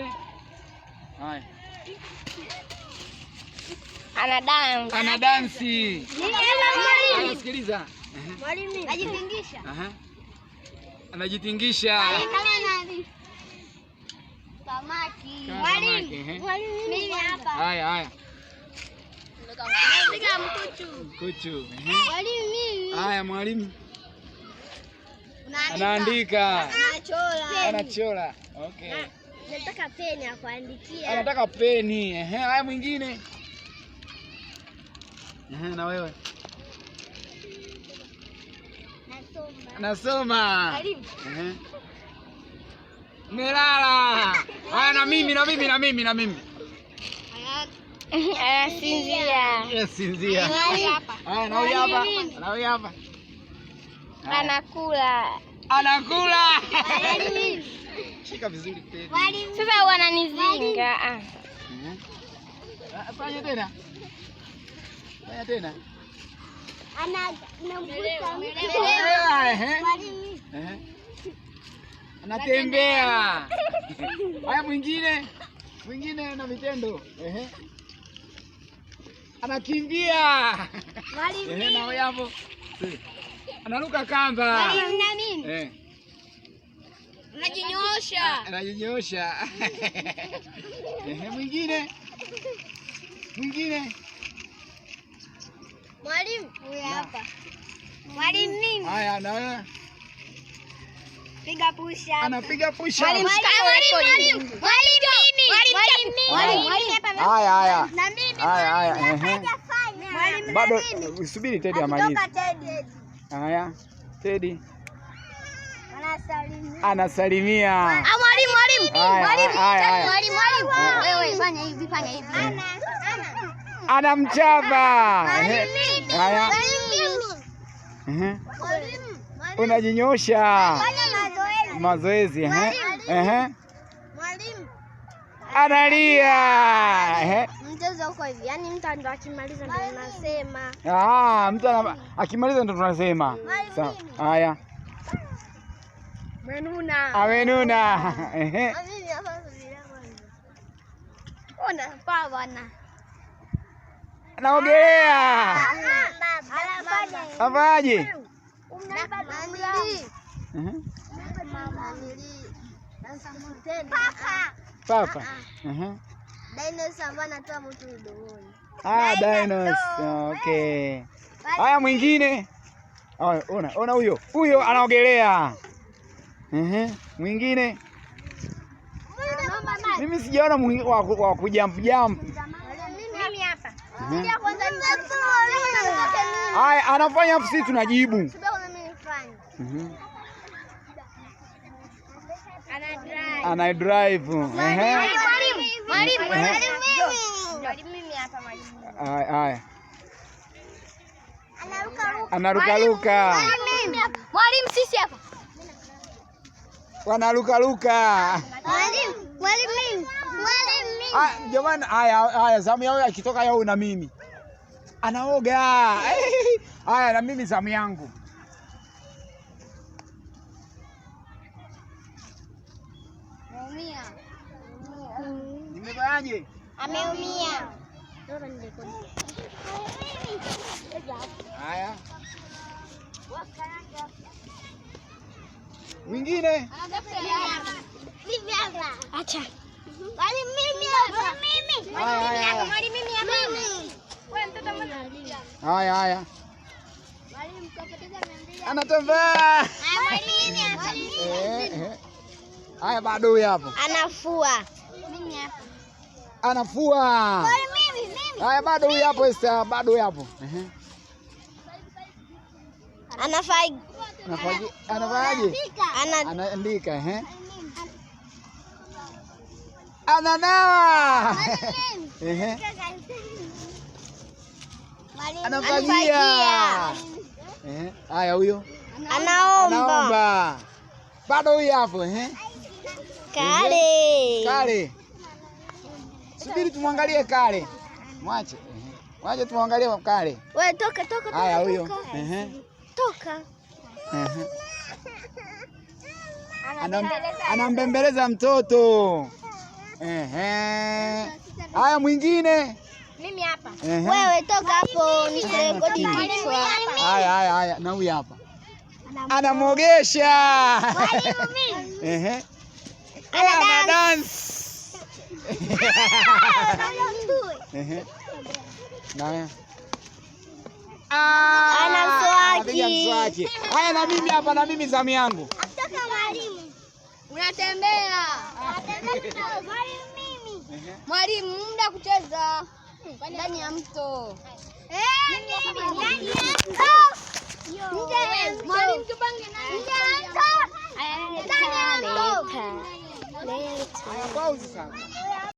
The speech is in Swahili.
mwingine. Haya. Ana dansi. Haya, sikiliza. Mwalimu. Anajitingisha. Aha. Anajitingisha. Samaki. Mwalimu. Mimi hapa. Haya. Napiga mkuchu. Mwalimu mimi. Haya, mwalimu. Anaandika. Anachora. Okay. Nataka peni ya kuandikia. Anataka peni. Haya, mwingine. Na wewe? Nasoma. Mwalimu. Melala. Haya, na mimi. Anasinzia. Sinzia. Haya, na huyu hapa. Anakula. Shika vizuri peni. Sasa wananizinga. Fanya tena. Anatembea. Haya, mwingine na vitendo. Anakimbia. Na wewe hapo. Anaruka kamba. Na mimi. Anajinyoosha. Mwingine. Mwalimu huyu hapa. Mwalimu mimi. Haya, na wewe? Piga push up. Anapiga push up. Mwalimu mimi. Haya. Na mimi. Haya. Mwalimu Bado subiri Teddy amalize. Haya. Teddy anasalimia. Mwalimu. Wewe fanya hivi. Anamchapa. Haya. Unajinyosha. Mazoezi. Mwalimu. Analia. Mchezo uko hivi. Yaani mtu ndo akimaliza ndo tunasema. Mtu akimaliza ndo tunasema. Sawa. Haya. Amenuna. Mimi hapa ona pa bwana. Anaogelea. Afaje? Papa. Dinosaur anatoa mtu mdomoni. Dinosaur. Okay. Haya, mwingine. Ona huyo anaogelea. Mwingine. Mimi sijaona wa kujump. Mimi hapa. Haya, anafanya sisi tunajibu. Ana drive. Mwalimu. Haya. Anaruka. Mwalimu sisi hapa. Wanaruka. Mwalimu. Jamani, haya zamu yao akitoka yao na mimi. Anaoga. Haya, na mimi zamu yangu. Nimefanyaje? Ameumia. Haya. Mwingine. Mimi hapa. Acha. Mimi hapa. Haya. Wewe mtoto mmoja. Haya. Mwalimu kapoteza mbili. Anatembea. Mwalimu hapa. Haya, bado huyu hapo. Anafua. Mimi hapa. Anafua. Mimi. Haya, bado huyu hapo Esther, bado huyu hapo. Anafaje? Anaandika, Ananawa. Anafagia. Haya, huyo. Anaomba. Bado huyu hapo, Kale. Subiri tumwangalie Kale. Mwache tumwangalie Kale. Wewe toka. Haya, huyo. Toka. Anambembeleza mtoto. Haya, mwingine. Mimi hapa. Wewe toka hapo nirekodi kichwa. Haya, na huyu hapa. Anamogesha. Mwalimu mimi. Ana dance. Naya. Ana mswaki. Haya, na mimi hapa, na mimi zamu yangu. Toka mwalimu. Unatembea. Mwalimu mimi. Mwalimu, muda kucheza ndani ya mto. Ndani ya mto. Mwalimu tupange nani? Ndani ya mto. Haya, pauzi sasa.